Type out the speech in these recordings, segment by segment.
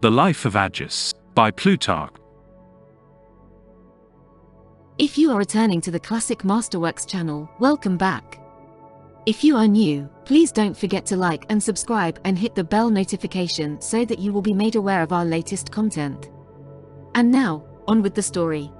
The Life of Agis, by Plutarch. If you are returning to the Classic Masterworks channel, welcome back. If you are new, please don't forget to like and subscribe and hit the bell notification so that you will be made aware of our latest content. And now, on with the story.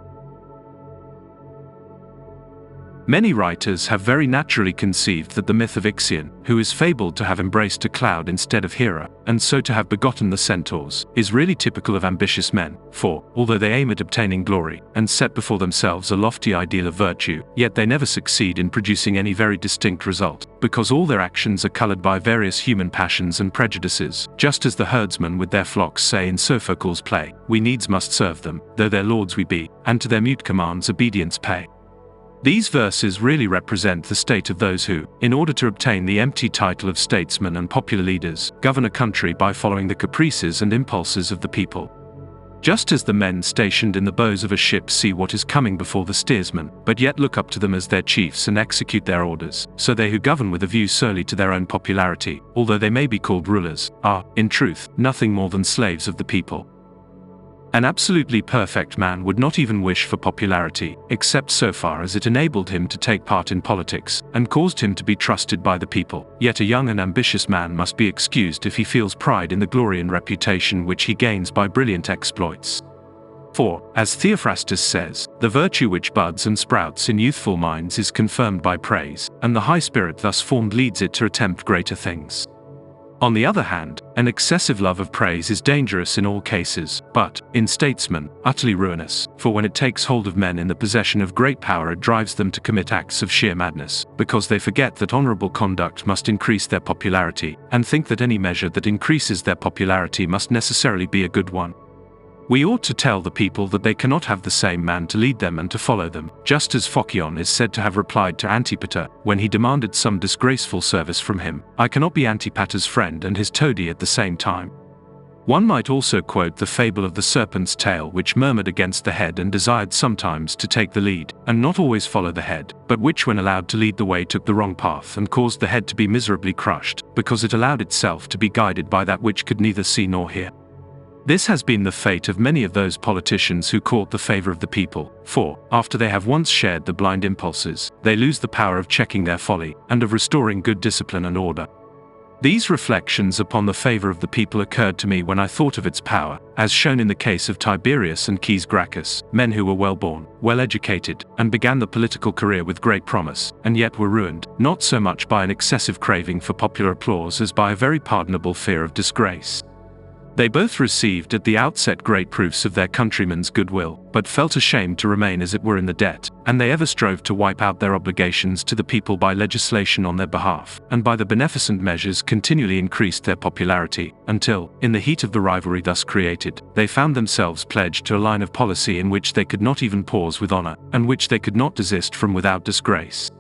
Many writers have very naturally conceived that the myth of Ixion, who is fabled to have embraced a cloud instead of Hera, and so to have begotten the centaurs, is really typical of ambitious men, for, although they aim at obtaining glory, and set before themselves a lofty ideal of virtue, yet they never succeed in producing any very distinct result, because all their actions are colored by various human passions and prejudices, just as the herdsmen with their flocks say in Sophocles' play, "We needs must serve them, though their lords we be, and to their mute commands obedience pay." These verses really represent the state of those who, in order to obtain the empty title of statesmen and popular leaders, govern a country by following the caprices and impulses of the people. Just as the men stationed in the bows of a ship see what is coming before the steersman, but yet look up to them as their chiefs and execute their orders, so they who govern with a view solely to their own popularity, although they may be called rulers, are, in truth, nothing more than slaves of the people. An absolutely perfect man would not even wish for popularity, except so far as it enabled him to take part in politics, and caused him to be trusted by the people. Yet a young and ambitious man must be excused if he feels pride in the glory and reputation which he gains by brilliant exploits. For, as Theophrastus says, the virtue which buds and sprouts in youthful minds is confirmed by praise, and the high spirit thus formed leads it to attempt greater things. On the other hand, an excessive love of praise is dangerous in all cases, but, in statesmen, utterly ruinous, for when it takes hold of men in the possession of great power it drives them to commit acts of sheer madness, because they forget that honorable conduct must increase their popularity, and think that any measure that increases their popularity must necessarily be a good one. We ought to tell the people that they cannot have the same man to lead them and to follow them, just as Phocion is said to have replied to Antipater, when he demanded some disgraceful service from him, "I cannot be Antipater's friend and his toady at the same time." One might also quote the fable of the serpent's tail which murmured against the head and desired sometimes to take the lead, and not always follow the head, but which when allowed to lead the way took the wrong path and caused the head to be miserably crushed, because it allowed itself to be guided by that which could neither see nor hear. This has been the fate of many of those politicians who court the favor of the people, for, after they have once shared the blind impulses, they lose the power of checking their folly, and of restoring good discipline and order. These reflections upon the favor of the people occurred to me when I thought of its power, as shown in the case of Tiberius and Caius Gracchus, men who were well born, well educated, and began the political career with great promise, and yet were ruined, not so much by an excessive craving for popular applause as by a very pardonable fear of disgrace. They both received at the outset great proofs of their countrymen's goodwill, but felt ashamed to remain as it were in the debt, and they ever strove to wipe out their obligations to the people by legislation on their behalf, and by the beneficent measures continually increased their popularity, until, in the heat of the rivalry thus created, they found themselves pledged to a line of policy in which they could not even pause with honor, and which they could not desist from without disgrace.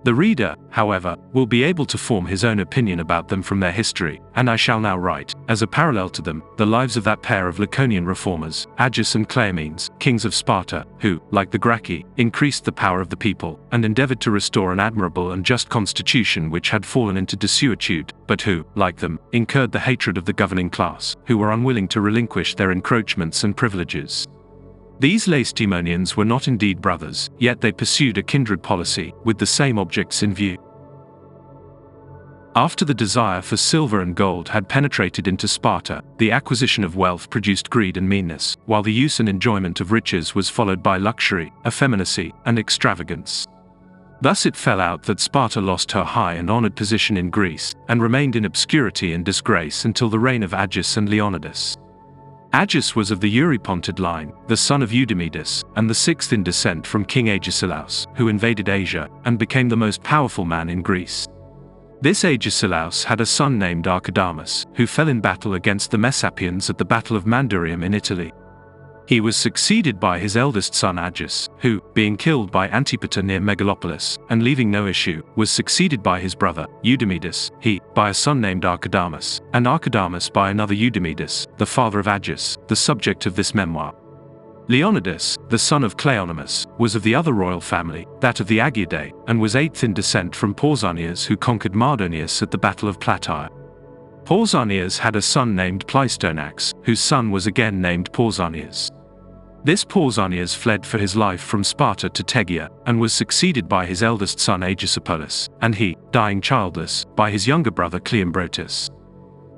The reader, however, will be able to form his own opinion about them from their history, and I shall now write, as a parallel to them, the lives of that pair of Laconian reformers, Agis and Cleomenes, kings of Sparta, who, like the Gracchi, increased the power of the people, and endeavored to restore an admirable and just constitution which had fallen into desuetude, but who, like them, incurred the hatred of the governing class, who were unwilling to relinquish their encroachments and privileges. These Lacedaemonians were not indeed brothers, yet they pursued a kindred policy, with the same objects in view. After the desire for silver and gold had penetrated into Sparta, the acquisition of wealth produced greed and meanness, while the use and enjoyment of riches was followed by luxury, effeminacy, and extravagance. Thus it fell out that Sparta lost her high and honored position in Greece, and remained in obscurity and disgrace until the reign of Agis and Leonidas. Agis was of the Eurypontid line, the son of Leonidas, and the sixth in descent from King Agesilaus, who invaded Asia, and became the most powerful man in Greece. This Agesilaus had a son named Archidamus, who fell in battle against the Messapians at the Battle of Mandurium in Italy. He was succeeded by his eldest son Agis, who, being killed by Antipater near Megalopolis, and leaving no issue, was succeeded by his brother, Leonidas, he, by a son named Archidamus, and Archidamus by another Leonidas, the father of Agis, the subject of this memoir. Leonidas, the son of Cleonomus, was of the other royal family, that of the Agidae, and was eighth in descent from Pausanias who conquered Mardonius at the Battle of Plataea. Pausanias had a son named Pleistonax, whose son was again named Pausanias. This Pausanias fled for his life from Sparta to Tegea, and was succeeded by his eldest son Agesilaus, and he, dying childless, by his younger brother Cleombrotus.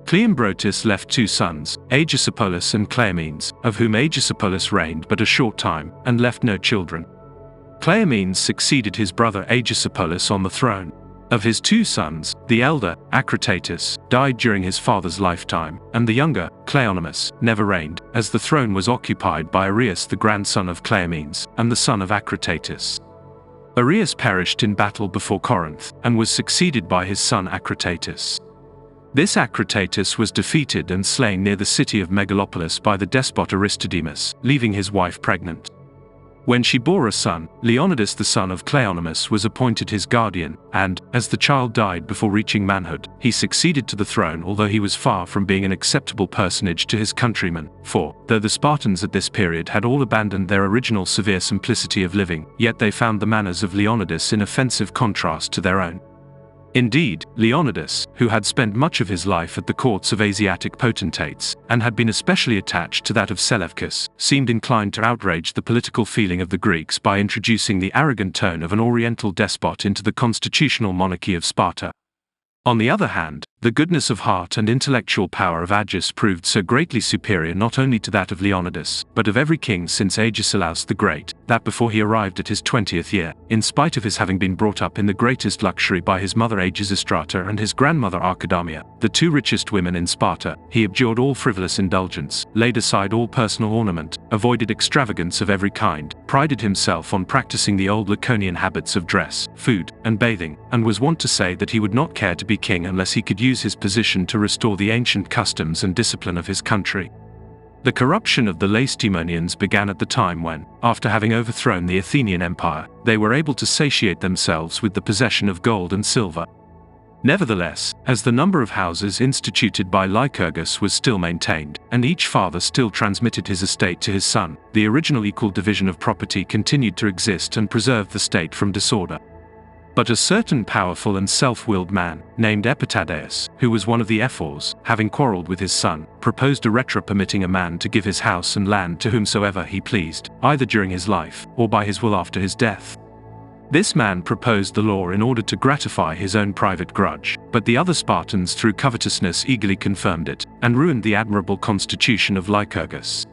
Cleombrotus left 2 sons, Agesilaus and Cleomenes, of whom Agesilaus reigned but a short time, and left no children. Cleomenes succeeded his brother Agesilaus on the throne. Of his 2 sons, the elder, Acrotatus, died during his father's lifetime, and the younger, Cleonymus, never reigned, as the throne was occupied by Arius, the grandson of Cleomenes, and the son of Acrotatus. Arius perished in battle before Corinth, and was succeeded by his son Acrotatus. This Acrotatus was defeated and slain near the city of Megalopolis by the despot Aristodemus, leaving his wife pregnant. When she bore a son, Leonidas the son of Cleonymus was appointed his guardian, and, as the child died before reaching manhood, he succeeded to the throne, although he was far from being an acceptable personage to his countrymen, for, though the Spartans at this period had all abandoned their original severe simplicity of living, yet they found the manners of Leonidas in offensive contrast to their own. Indeed, Leonidas, who had spent much of his life at the courts of Asiatic potentates, and had been especially attached to that of Seleucus, seemed inclined to outrage the political feeling of the Greeks by introducing the arrogant tone of an Oriental despot into the constitutional monarchy of Sparta. On the other hand, the goodness of heart and intellectual power of Agis proved so greatly superior not only to that of Leonidas, but of every king since Agesilaus the Great, that before he arrived at his 20th year, in spite of his having been brought up in the greatest luxury by his mother Agesistrata and his grandmother Archidamia, the 2 richest women in Sparta, he abjured all frivolous indulgence, laid aside all personal ornament, avoided extravagance of every kind, prided himself on practicing the old Laconian habits of dress, food, and bathing, and was wont to say that he would not care to be king unless he could use his position to restore the ancient customs and discipline of his country. The corruption of the Lacedaemonians began at the time when, after having overthrown the Athenian Empire, they were able to satiate themselves with the possession of gold and silver. Nevertheless, as the number of houses instituted by Lycurgus was still maintained, and each father still transmitted his estate to his son, the original equal division of property continued to exist and preserved the state from disorder. But a certain powerful and self-willed man, named Epitadeus, who was one of the ephors, having quarreled with his son, proposed a retro permitting a man to give his house and land to whomsoever he pleased, either during his life, or by his will after his death. This man proposed the law in order to gratify his own private grudge, but the other Spartans through covetousness eagerly confirmed it, and ruined the admirable constitution of Lycurgus.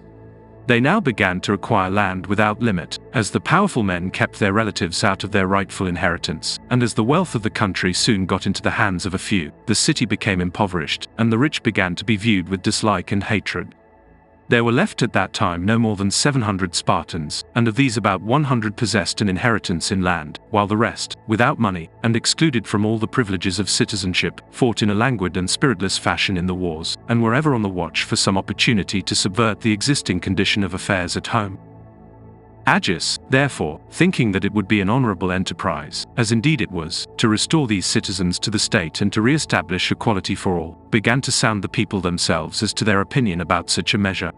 They now began to acquire land without limit, as the powerful men kept their relatives out of their rightful inheritance, and as the wealth of the country soon got into the hands of a few, the city became impoverished, and the rich began to be viewed with dislike and hatred. There were left at that time no more than 700 Spartans, and of these about 100 possessed an inheritance in land, while the rest, without money, and excluded from all the privileges of citizenship, fought in a languid and spiritless fashion in the wars, and were ever on the watch for some opportunity to subvert the existing condition of affairs at home. Agis, therefore, thinking that it would be an honorable enterprise, as indeed it was, to restore these citizens to the state and to re-establish equality for all, began to sound the people themselves as to their opinion about such a measure.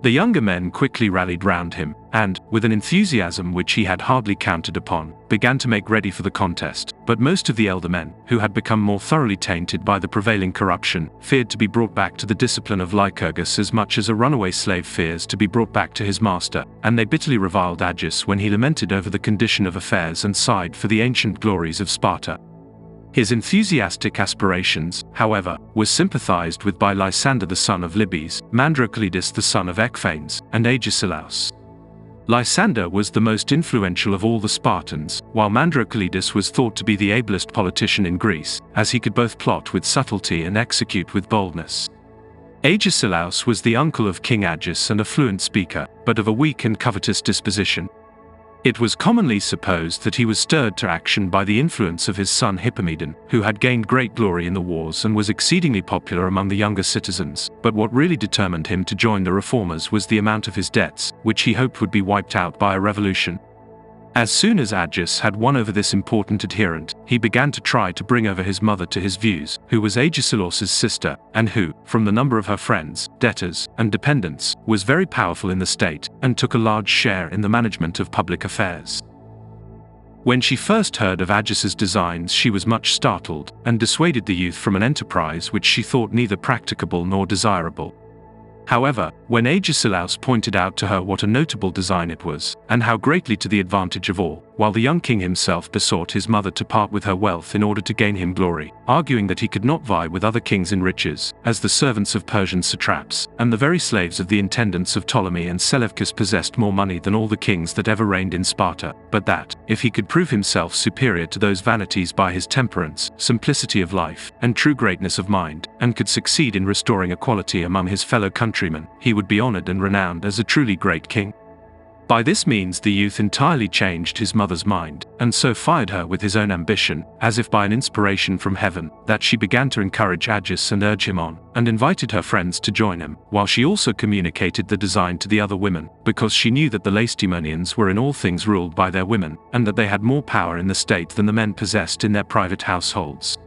The younger men quickly rallied round him, and, with an enthusiasm which he had hardly counted upon, began to make ready for the contest, but most of the elder men, who had become more thoroughly tainted by the prevailing corruption, feared to be brought back to the discipline of Lycurgus as much as a runaway slave fears to be brought back to his master, and they bitterly reviled Agis when he lamented over the condition of affairs and sighed for the ancient glories of Sparta. His enthusiastic aspirations, however, were sympathized with by Lysander the son of Libes, Mandrocolidas the son of Ecphanes, and Agesilaus. Lysander was the most influential of all the Spartans, while Mandrocolidas was thought to be the ablest politician in Greece, as he could both plot with subtlety and execute with boldness. Agesilaus was the uncle of King Agis and a fluent speaker, but of a weak and covetous disposition. It was commonly supposed that he was stirred to action by the influence of his son Hippomedon, who had gained great glory in the wars and was exceedingly popular among the younger citizens, but what really determined him to join the reformers was the amount of his debts, which he hoped would be wiped out by a revolution. As soon as Agis had won over this important adherent, he began to try to bring over his mother to his views, who was Agesilaus' sister, and who, from the number of her friends, debtors, and dependents, was very powerful in the state, and took a large share in the management of public affairs. When she first heard of Agis's designs, she was much startled, and dissuaded the youth from an enterprise which she thought neither practicable nor desirable. However, when Agesilaus pointed out to her what a notable design it was, and how greatly to the advantage of all, while the young king himself besought his mother to part with her wealth in order to gain him glory, arguing that he could not vie with other kings in riches, as the servants of Persian satraps, and the very slaves of the intendants of Ptolemy and Seleucus possessed more money than all the kings that ever reigned in Sparta, but that, if he could prove himself superior to those vanities by his temperance, simplicity of life, and true greatness of mind, and could succeed in restoring equality among his fellow countrymen, he would be honored and renowned as a truly great king. By this means the youth entirely changed his mother's mind, and so fired her with his own ambition, as if by an inspiration from heaven, that she began to encourage Agis and urge him on, and invited her friends to join him, while she also communicated the design to the other women, because she knew that the Lacedaemonians were in all things ruled by their women, and that they had more power in the state than the men possessed in their private households.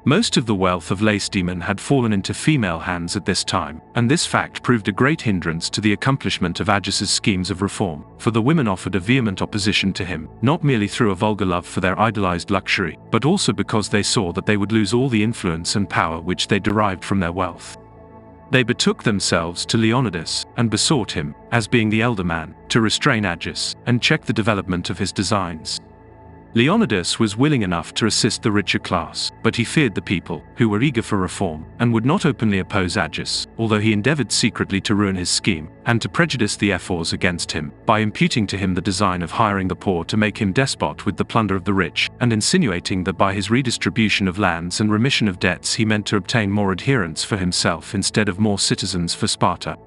Most of the wealth of Lacedaemon had fallen into female hands at this time, and this fact proved a great hindrance to the accomplishment of Agis's schemes of reform, for the women offered a vehement opposition to him, not merely through a vulgar love for their idolized luxury, but also because they saw that they would lose all the influence and power which they derived from their wealth. They betook themselves to Leonidas, and besought him, as being the elder man, to restrain Agis, and check the development of his designs. Leonidas was willing enough to assist the richer class, but he feared the people, who were eager for reform, and would not openly oppose Agis, although he endeavored secretly to ruin his scheme, and to prejudice the ephors against him, by imputing to him the design of hiring the poor to make him despot with the plunder of the rich, and insinuating that by his redistribution of lands and remission of debts he meant to obtain more adherents for himself instead of more citizens for Sparta.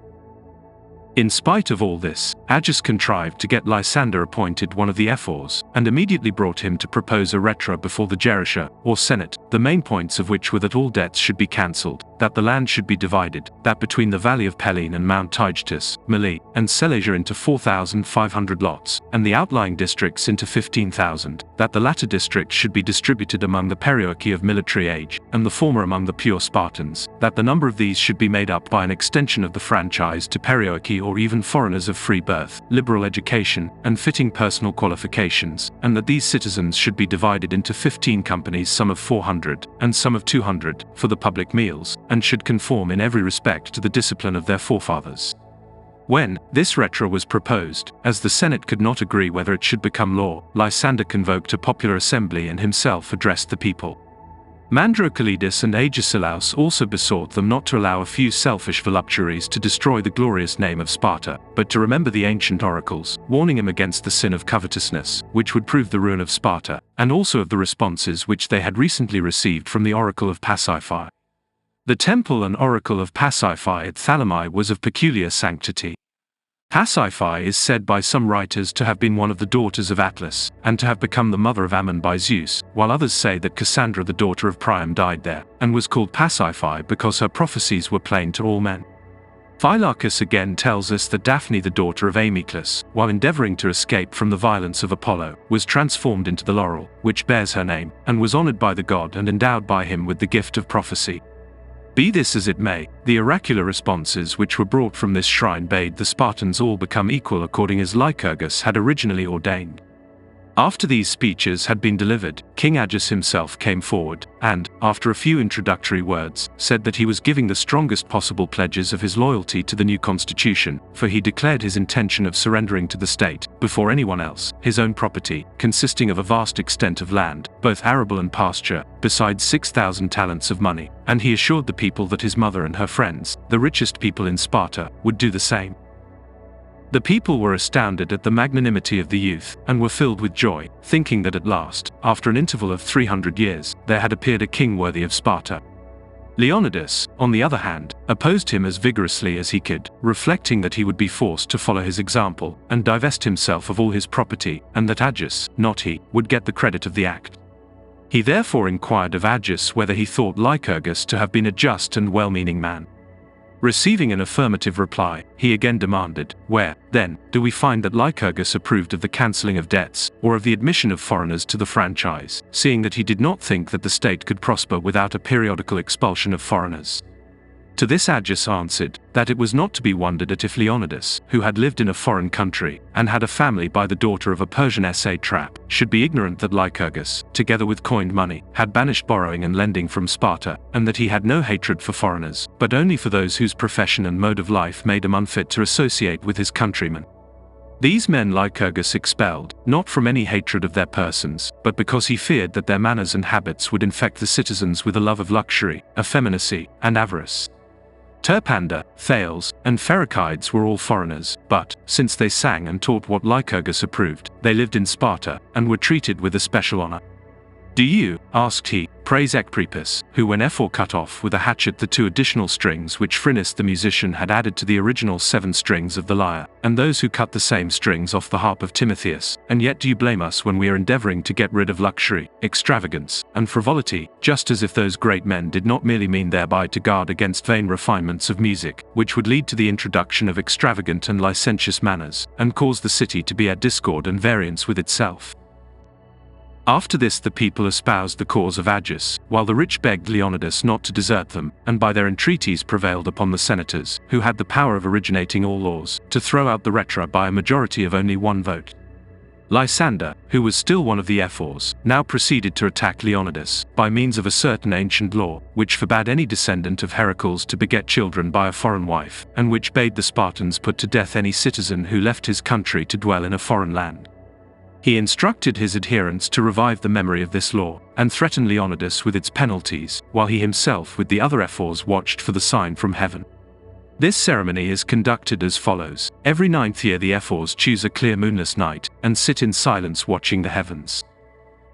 In spite of all this, Agis contrived to get Lysander appointed one of the ephors, and immediately brought him to propose a rhetra before the Gerisha, or Senate, the main points of which were that all debts should be cancelled, that the land should be divided, that between the valley of Pellene and Mount Taygetus, Melee, and Selasia into 4,500 lots, and the outlying districts into 15,000, that the latter districts should be distributed among the perioeci of military age, and the former among the pure Spartans, that the number of these should be made up by an extension of the franchise to perioeci or even foreigners of free birth, liberal education, and fitting personal qualifications, and that these citizens should be divided into 15 companies, some of 400, and some of 200, for the public meals, and should conform in every respect to the discipline of their forefathers. When this rhetra was proposed, as the Senate could not agree whether it should become law, Lysander convoked a popular assembly and himself addressed the people. Mandrocalides and Agesilaus also besought them not to allow a few selfish voluptuaries to destroy the glorious name of Sparta, but to remember the ancient oracles, warning him against the sin of covetousness, which would prove the ruin of Sparta, and also of the responses which they had recently received from the oracle of Pasiphae. The temple and oracle of Pasiphae at Thalami was of peculiar sanctity. Pasiphae is said by some writers to have been one of the daughters of Atlas, and to have become the mother of Ammon by Zeus, while others say that Cassandra the daughter of Priam died there, and was called Pasiphae because her prophecies were plain to all men. Phylacus again tells us that Daphne the daughter of Amyclus, while endeavoring to escape from the violence of Apollo, was transformed into the laurel, which bears her name, and was honored by the god and endowed by him with the gift of prophecy. Be this as it may, the oracular responses which were brought from this shrine bade the Spartans all become equal according as Lycurgus had originally ordained. After these speeches had been delivered, King Agis himself came forward, and, after a few introductory words, said that he was giving the strongest possible pledges of his loyalty to the new constitution, for he declared his intention of surrendering to the state, before anyone else, his own property, consisting of a vast extent of land, both arable and pasture, besides 6,000 talents of money, and he assured the people that his mother and her friends, the richest people in Sparta, would do the same. The people were astounded at the magnanimity of the youth, and were filled with joy, thinking that at last, after an interval of 300 years, there had appeared a king worthy of Sparta. Leonidas, on the other hand, opposed him as vigorously as he could, reflecting that he would be forced to follow his example, and divest himself of all his property, and that Agis, not he, would get the credit of the act. He therefore inquired of Agis whether he thought Lycurgus to have been a just and well-meaning man. Receiving an affirmative reply, he again demanded, where, then, do we find that Lycurgus approved of the cancelling of debts, or of the admission of foreigners to the franchise, seeing that he did not think that the state could prosper without a periodical expulsion of foreigners? To this Agis answered, that it was not to be wondered at if Leonidas, who had lived in a foreign country, and had a family by the daughter of a Persian satrap, should be ignorant that Lycurgus, together with coined money, had banished borrowing and lending from Sparta, and that he had no hatred for foreigners, but only for those whose profession and mode of life made him unfit to associate with his countrymen. These men Lycurgus expelled, not from any hatred of their persons, but because he feared that their manners and habits would infect the citizens with a love of luxury, effeminacy, and avarice. Terpander, Thales, and Pherecydes were all foreigners, but, since they sang and taught what Lycurgus approved, they lived in Sparta, and were treated with a special honor. "Do you," asked he, "praise Ecpripus, who when Ephor cut off with a hatchet the 2 additional strings which Phrynis the musician had added to the original 7 strings of the lyre, and those who cut the same strings off the harp of Timotheus, and yet do you blame us when we are endeavoring to get rid of luxury, extravagance, and frivolity, just as if those great men did not merely mean thereby to guard against vain refinements of music, which would lead to the introduction of extravagant and licentious manners, and cause the city to be at discord and variance with itself?" After this the people espoused the cause of Agis, while the rich begged Leonidas not to desert them, and by their entreaties prevailed upon the senators, who had the power of originating all laws, to throw out the rhetora by a majority of only 1 vote. Lysander, who was still one of the ephors, now proceeded to attack Leonidas, by means of a certain ancient law, which forbade any descendant of Heracles to beget children by a foreign wife, and which bade the Spartans put to death any citizen who left his country to dwell in a foreign land. He instructed his adherents to revive the memory of this law, and threaten Leonidas with its penalties, while he himself with the other ephors watched for the sign from heaven. This ceremony is conducted as follows. Every 9th year the ephors choose a clear moonless night, and sit in silence watching the heavens.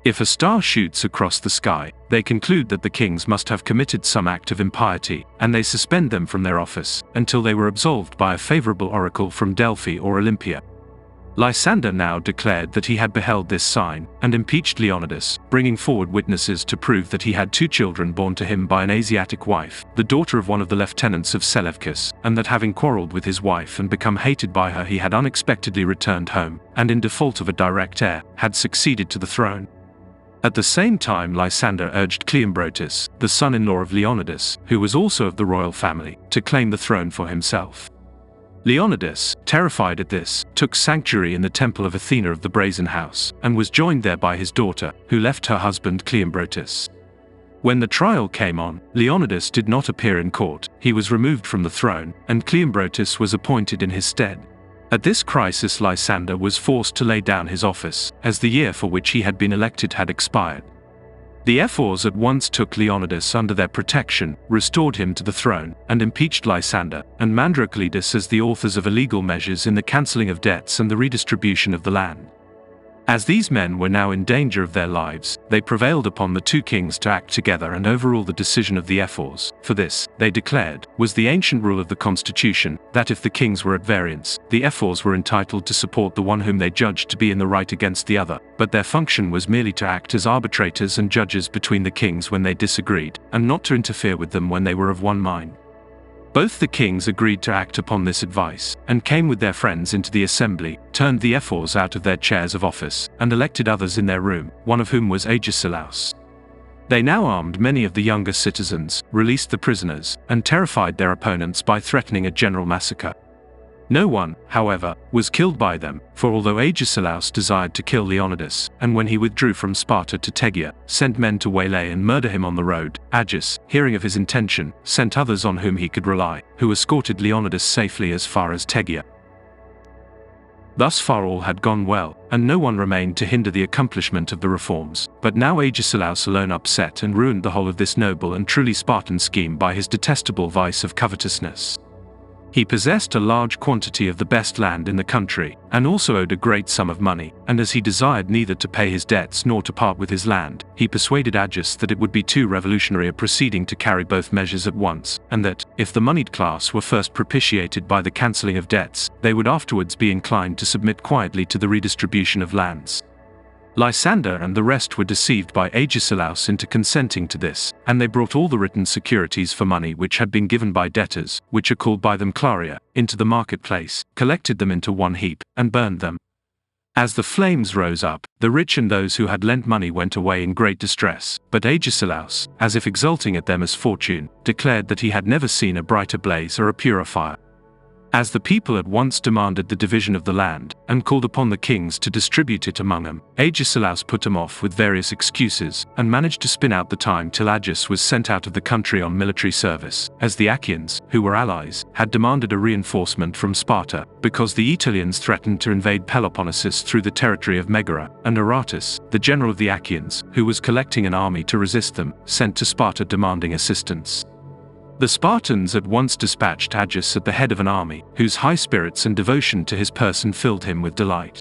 If a star shoots across the sky, they conclude that the kings must have committed some act of impiety, and they suspend them from their office, until they were absolved by a favorable oracle from Delphi or Olympia. Lysander now declared that he had beheld this sign, and impeached Leonidas, bringing forward witnesses to prove that he had 2 children born to him by an Asiatic wife, the daughter of one of the lieutenants of Seleucus, and that having quarreled with his wife and become hated by her he had unexpectedly returned home, and in default of a direct heir, had succeeded to the throne. At the same time Lysander urged Cleombrotus, the son-in-law of Leonidas, who was also of the royal family, to claim the throne for himself. Leonidas, terrified at this, took sanctuary in the temple of Athena of the Brazen House, and was joined there by his daughter, who left her husband Cleombrotus. When the trial came on, Leonidas did not appear in court, he was removed from the throne, and Cleombrotus was appointed in his stead. At this crisis Lysander was forced to lay down his office, as the year for which he had been elected had expired. The ephors at once took Leonidas under their protection, restored him to the throne, and impeached Lysander and Mandrocletus as the authors of illegal measures in the cancelling of debts and the redistribution of the land. As these men were now in danger of their lives, they prevailed upon the 2 kings to act together and overrule the decision of the ephors, for this, they declared, was the ancient rule of the constitution, that if the kings were at variance, the ephors were entitled to support the one whom they judged to be in the right against the other, but their function was merely to act as arbitrators and judges between the kings when they disagreed, and not to interfere with them when they were of one mind. Both the kings agreed to act upon this advice, and came with their friends into the assembly, turned the ephors out of their chairs of office, and elected others in their room, one of whom was Agesilaus. They now armed many of the younger citizens, released the prisoners, and terrified their opponents by threatening a general massacre. No one, however, was killed by them, for although Agesilaus desired to kill Leonidas, and when he withdrew from Sparta to Tegea, sent men to waylay and murder him on the road, Agis, hearing of his intention, sent others on whom he could rely, who escorted Leonidas safely as far as Tegea. Thus far all had gone well, and no one remained to hinder the accomplishment of the reforms, but now Agesilaus alone upset and ruined the whole of this noble and truly Spartan scheme by his detestable vice of covetousness. He possessed a large quantity of the best land in the country, and also owed a great sum of money, and as he desired neither to pay his debts nor to part with his land, he persuaded Agis that it would be too revolutionary a proceeding to carry both measures at once, and that, if the moneyed class were first propitiated by the cancelling of debts, they would afterwards be inclined to submit quietly to the redistribution of lands. Lysander and the rest were deceived by Agesilaus into consenting to this, and they brought all the written securities for money which had been given by debtors, which are called by them claria, into the marketplace, collected them into one heap, and burned them. As the flames rose up, the rich and those who had lent money went away in great distress, but Agesilaus, as if exulting at their misfortune, declared that he had never seen a brighter blaze or a purer fire. As the people at once demanded the division of the land, and called upon the kings to distribute it among them, Agesilaus put them off with various excuses, and managed to spin out the time till Agis was sent out of the country on military service, as the Achaeans, who were allies, had demanded a reinforcement from Sparta, because the Aetolians threatened to invade Peloponnesus through the territory of Megara, and Aratus, the general of the Achaeans, who was collecting an army to resist them, sent to Sparta demanding assistance. The Spartans at once dispatched Agis at the head of an army, whose high spirits and devotion to his person filled him with delight.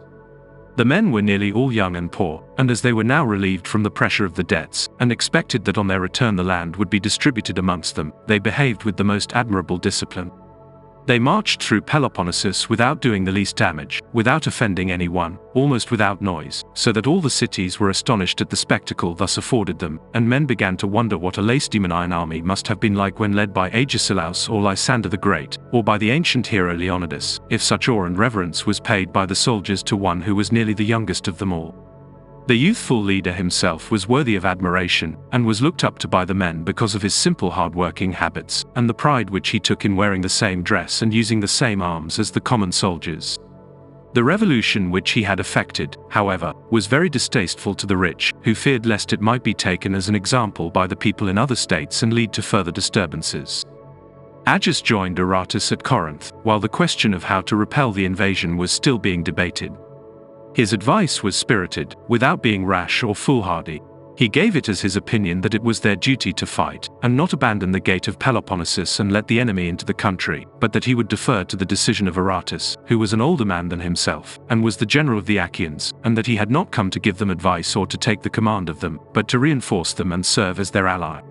The men were nearly all young and poor, and as they were now relieved from the pressure of the debts, and expected that on their return the land would be distributed amongst them, they behaved with the most admirable discipline. They marched through Peloponnesus without doing the least damage, without offending anyone, almost without noise, so that all the cities were astonished at the spectacle thus afforded them, and men began to wonder what a Lacedaemonian army must have been like when led by Agesilaus or Lysander the Great, or by the ancient hero Leonidas, if such awe and reverence was paid by the soldiers to one who was nearly the youngest of them all. The youthful leader himself was worthy of admiration, and was looked up to by the men because of his simple hard-working habits, and the pride which he took in wearing the same dress and using the same arms as the common soldiers. The revolution which he had effected, however, was very distasteful to the rich, who feared lest it might be taken as an example by the people in other states and lead to further disturbances. Agis joined Aratus at Corinth, while the question of how to repel the invasion was still being debated. His advice was spirited, without being rash or foolhardy. He gave it as his opinion that it was their duty to fight, and not abandon the gate of Peloponnesus and let the enemy into the country, but that he would defer to the decision of Aratus, who was an older man than himself, and was the general of the Achaeans, and that he had not come to give them advice or to take the command of them, but to reinforce them and serve as their ally.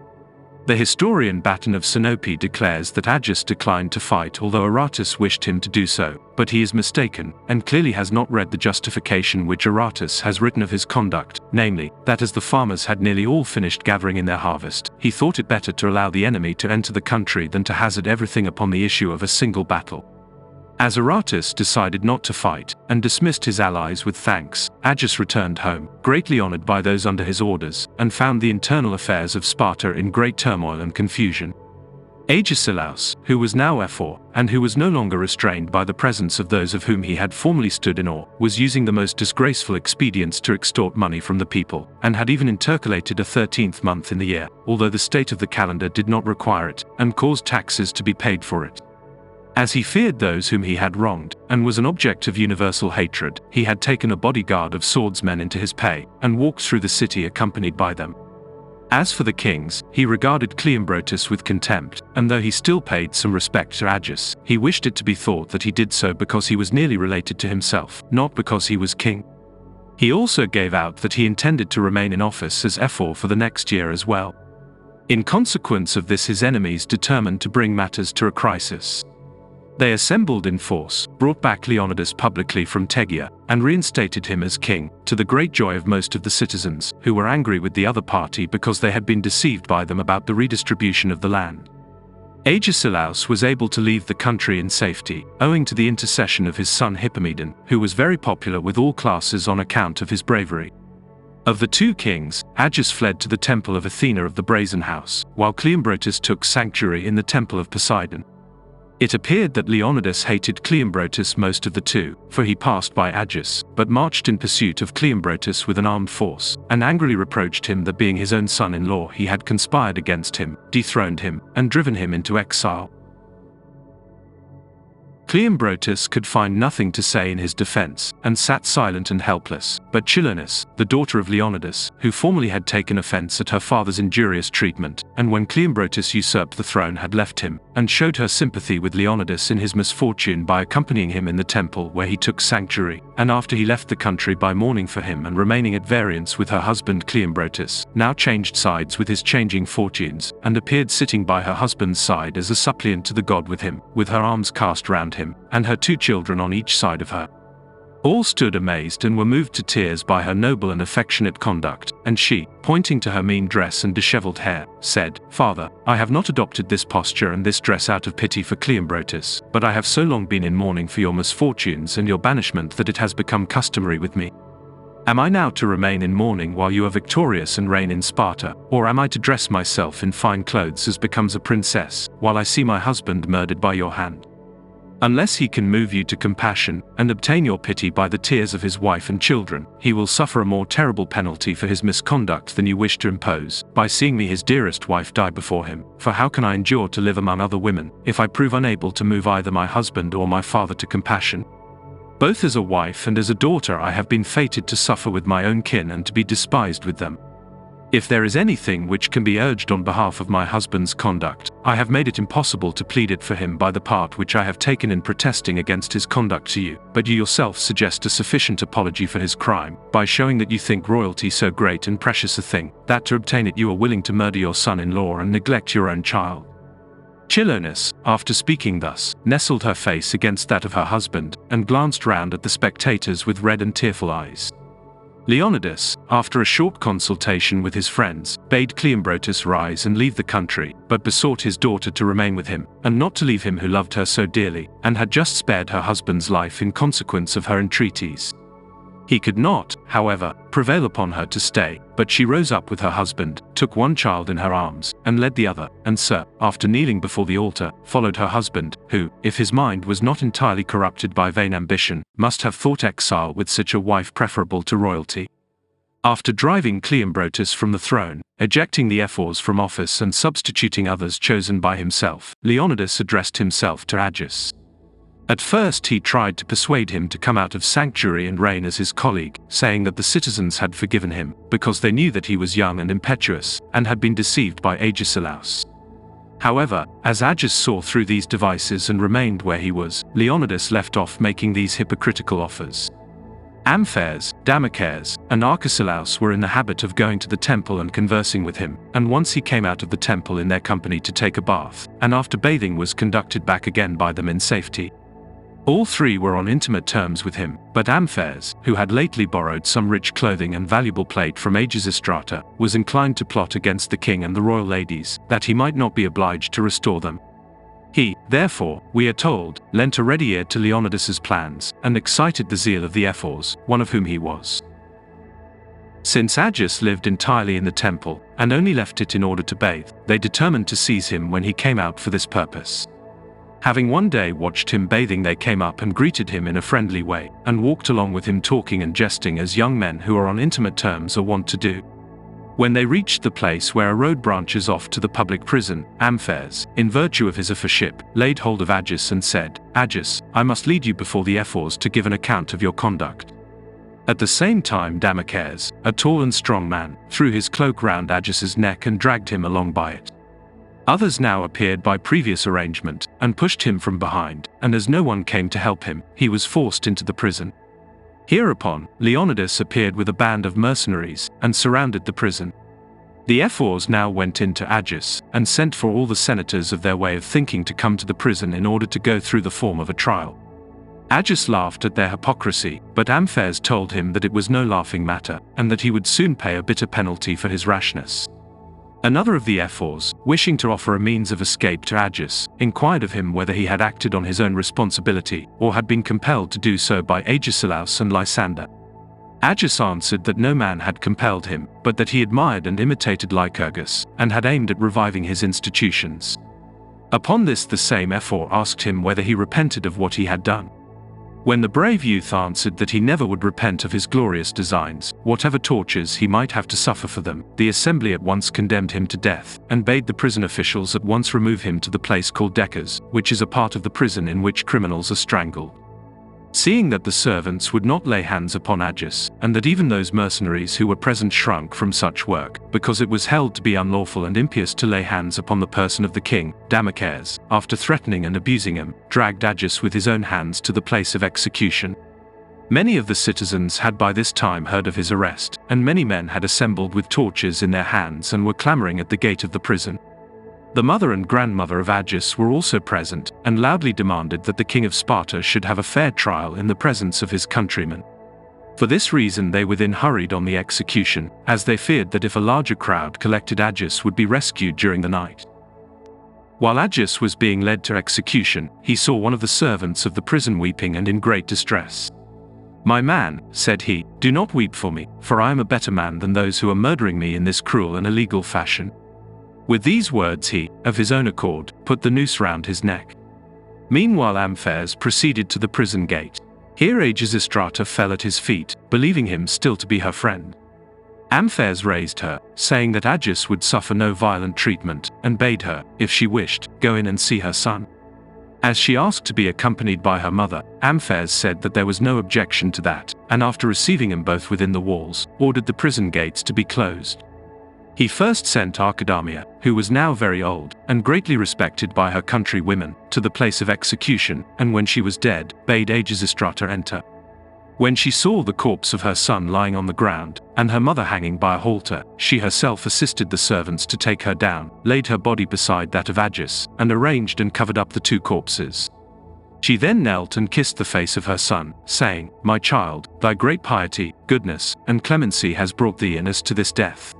The historian Baton of Sinope declares that Agis declined to fight although Aratus wished him to do so, but he is mistaken, and clearly has not read the justification which Aratus has written of his conduct, namely, that as the farmers had nearly all finished gathering in their harvest, he thought it better to allow the enemy to enter the country than to hazard everything upon the issue of a single battle. As Aratus decided not to fight, and dismissed his allies with thanks, Agis returned home, greatly honored by those under his orders, and found the internal affairs of Sparta in great turmoil and confusion. Agesilaus, who was now ephor, and who was no longer restrained by the presence of those of whom he had formerly stood in awe, was using the most disgraceful expedients to extort money from the people, and had even intercalated a 13th month in the year, although the state of the calendar did not require it, and caused taxes to be paid for it. As he feared those whom he had wronged, and was an object of universal hatred, he had taken a bodyguard of swordsmen into his pay, and walked through the city accompanied by them. As for the kings, he regarded Cleombrotus with contempt, and though he still paid some respect to Agis, he wished it to be thought that he did so because he was nearly related to himself, not because he was king. He also gave out that he intended to remain in office as ephor for the next year as well. In consequence of this, his enemies determined to bring matters to a crisis. They assembled in force, brought back Leonidas publicly from Tegea, and reinstated him as king, to the great joy of most of the citizens, who were angry with the other party because they had been deceived by them about the redistribution of the land. Agesilaus was able to leave the country in safety, owing to the intercession of his son Hippomedon, who was very popular with all classes on account of his bravery. Of the two kings, Agis fled to the temple of Athena of the Brazen House, while Cleombrotus took sanctuary in the temple of Poseidon. It appeared that Leonidas hated Cleombrotus most of the two, for he passed by Agis, but marched in pursuit of Cleombrotus with an armed force, and angrily reproached him that being his own son-in-law he had conspired against him, dethroned him, and driven him into exile. Cleombrotus could find nothing to say in his defense, and sat silent and helpless, but Chilonis, the daughter of Leonidas, who formerly had taken offense at her father's injurious treatment, and when Cleombrotus usurped the throne had left him, and showed her sympathy with Leonidas in his misfortune by accompanying him in the temple where he took sanctuary, and after he left the country by mourning for him and remaining at variance with her husband Cleombrotus, now changed sides with his changing fortunes, and appeared sitting by her husband's side as a suppliant to the god with him, with her arms cast round him, and her two children on each side of her. All stood amazed and were moved to tears by her noble and affectionate conduct, and she, pointing to her mean dress and disheveled hair, said, "Father, I have not adopted this posture and this dress out of pity for Cleombrotus, but I have so long been in mourning for your misfortunes and your banishment that it has become customary with me. Am I now to remain in mourning while you are victorious and reign in Sparta, or am I to dress myself in fine clothes as becomes a princess, while I see my husband murdered by your hand? Unless he can move you to compassion, and obtain your pity by the tears of his wife and children, he will suffer a more terrible penalty for his misconduct than you wish to impose, by seeing me his dearest wife die before him. For how can I endure to live among other women, if I prove unable to move either my husband or my father to compassion? Both as a wife and as a daughter I have been fated to suffer with my own kin and to be despised with them. If there is anything which can be urged on behalf of my husband's conduct, I have made it impossible to plead it for him by the part which I have taken in protesting against his conduct to you, but you yourself suggest a sufficient apology for his crime, by showing that you think royalty so great and precious a thing, that to obtain it you are willing to murder your son-in-law and neglect your own child." Chilonis, after speaking thus, nestled her face against that of her husband, and glanced round at the spectators with red and tearful eyes. Leonidas, after a short consultation with his friends, bade Cleombrotus rise and leave the country, but besought his daughter to remain with him, and not to leave him who loved her so dearly, and had just spared her husband's life in consequence of her entreaties. He could not, however, prevail upon her to stay, but she rose up with her husband, took one child in her arms, and led the other, and after kneeling before the altar, followed her husband, who, if his mind was not entirely corrupted by vain ambition, must have thought exile with such a wife preferable to royalty. After driving Cleombrotus from the throne, ejecting the ephors from office and substituting others chosen by himself, Leonidas addressed himself to Agis. At first he tried to persuade him to come out of sanctuary and reign as his colleague, saying that the citizens had forgiven him, because they knew that he was young and impetuous, and had been deceived by Agesilaus. However, as Agis saw through these devices and remained where he was, Leonidas left off making these hypocritical offers. Amphares, Damocles, and Agesilaus were in the habit of going to the temple and conversing with him, and once he came out of the temple in their company to take a bath, and after bathing was conducted back again by them in safety. All three were on intimate terms with him, but Amphares, who had lately borrowed some rich clothing and valuable plate from Agesilaus, was inclined to plot against the king and the royal ladies, that he might not be obliged to restore them. He, therefore, we are told, lent a ready ear to Leonidas's plans, and excited the zeal of the ephors, one of whom he was. Since Agis lived entirely in the temple, and only left it in order to bathe, they determined to seize him when he came out for this purpose. Having one day watched him bathing, they came up and greeted him in a friendly way, and walked along with him talking and jesting as young men who are on intimate terms are wont to do. When they reached the place where a road branches off to the public prison, Amphares, in virtue of his ephorship, laid hold of Agis and said, "Agis, I must lead you before the ephors to give an account of your conduct." At the same time Damocles, a tall and strong man, threw his cloak round Agis's neck and dragged him along by it. Others now appeared by previous arrangement, and pushed him from behind, and as no one came to help him, he was forced into the prison. Hereupon, Leonidas appeared with a band of mercenaries, and surrounded the prison. The ephors now went in to Agis, and sent for all the senators of their way of thinking to come to the prison in order to go through the form of a trial. Agis laughed at their hypocrisy, but Amphares told him that it was no laughing matter, and that he would soon pay a bitter penalty for his rashness. Another of the ephors, wishing to offer a means of escape to Agis, inquired of him whether he had acted on his own responsibility, or had been compelled to do so by Agesilaus and Lysander. Agis answered that no man had compelled him, but that he admired and imitated Lycurgus, and had aimed at reviving his institutions. Upon this the same ephor asked him whether he repented of what he had done. When the brave youth answered that he never would repent of his glorious designs, whatever tortures he might have to suffer for them, the assembly at once condemned him to death, and bade the prison officials at once remove him to the place called Decas, which is a part of the prison in which criminals are strangled. Seeing that the servants would not lay hands upon Agis, and that even those mercenaries who were present shrunk from such work, because it was held to be unlawful and impious to lay hands upon the person of the king, Damocles, after threatening and abusing him, dragged Agis with his own hands to the place of execution. Many of the citizens had by this time heard of his arrest, and many men had assembled with torches in their hands and were clamoring at the gate of the prison. The mother and grandmother of Agis were also present, and loudly demanded that the king of Sparta should have a fair trial in the presence of his countrymen. For this reason they were then hurried on the execution, as they feared that if a larger crowd collected, Agis would be rescued during the night. While Agis was being led to execution, he saw one of the servants of the prison weeping and in great distress. "My man," said he, "do not weep for me, for I am a better man than those who are murdering me in this cruel and illegal fashion." With these words he, of his own accord, put the noose round his neck. Meanwhile Amphias proceeded to the prison gate. Here Agesilaus fell at his feet, believing him still to be her friend. Amphias raised her, saying that Agis would suffer no violent treatment, and bade her, if she wished, go in and see her son. As she asked to be accompanied by her mother, Amphias said that there was no objection to that, and after receiving them both within the walls, ordered the prison gates to be closed. He first sent Archidamia, who was now very old, and greatly respected by her countrywomen, to the place of execution, and when she was dead, bade Agesilaus enter. When she saw the corpse of her son lying on the ground, and her mother hanging by a halter, she herself assisted the servants to take her down, laid her body beside that of Agis, and arranged and covered up the two corpses. She then knelt and kissed the face of her son, saying, "My child, thy great piety, goodness, and clemency has brought thee in us to this death."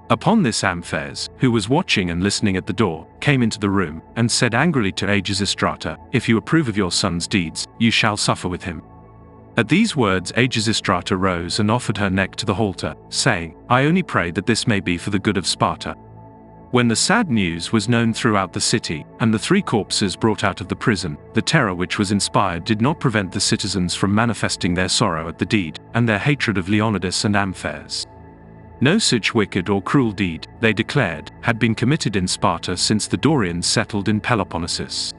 Upon this Amphias, who was watching and listening at the door, came into the room, and said angrily to Agesilaus, "If you approve of your son's deeds, you shall suffer with him." At these words Agesilaus rose and offered her neck to the halter, saying, "I only pray that this may be for the good of Sparta." When the sad news was known throughout the city, and the three corpses brought out of the prison, the terror which was inspired did not prevent the citizens from manifesting their sorrow at the deed, and their hatred of Leonidas and Amphias. No such wicked or cruel deed, they declared, had been committed in Sparta since the Dorians settled in Peloponnesus.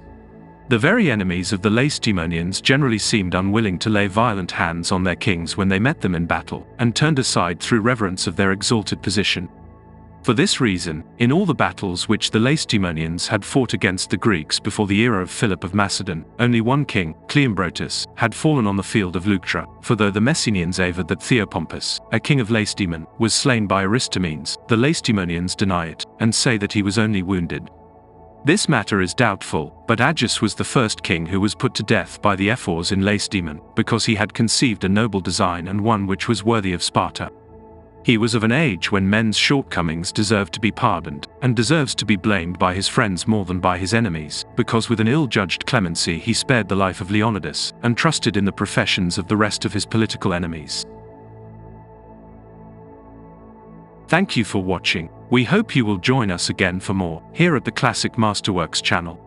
The very enemies of the Lacedaemonians generally seemed unwilling to lay violent hands on their kings when they met them in battle, and turned aside through reverence of their exalted position. For this reason, in all the battles which the Lacedaemonians had fought against the Greeks before the era of Philip of Macedon, only one king, Cleombrotus, had fallen on the field of Leuctra, for though the Messenians averred that Theopompus, a king of Lacedaemon, was slain by Aristomenes, the Lacedaemonians deny it, and say that he was only wounded. This matter is doubtful, but Agis was the first king who was put to death by the ephors in Lacedaemon, because he had conceived a noble design and one which was worthy of Sparta. He was of an age when men's shortcomings deserved to be pardoned, and deserves to be blamed by his friends more than by his enemies, because with an ill-judged clemency he spared the life of Leonidas, and trusted in the professions of the rest of his political enemies. Thank you for watching. We hope you will join us again for more, here at the Classic Masterworks channel.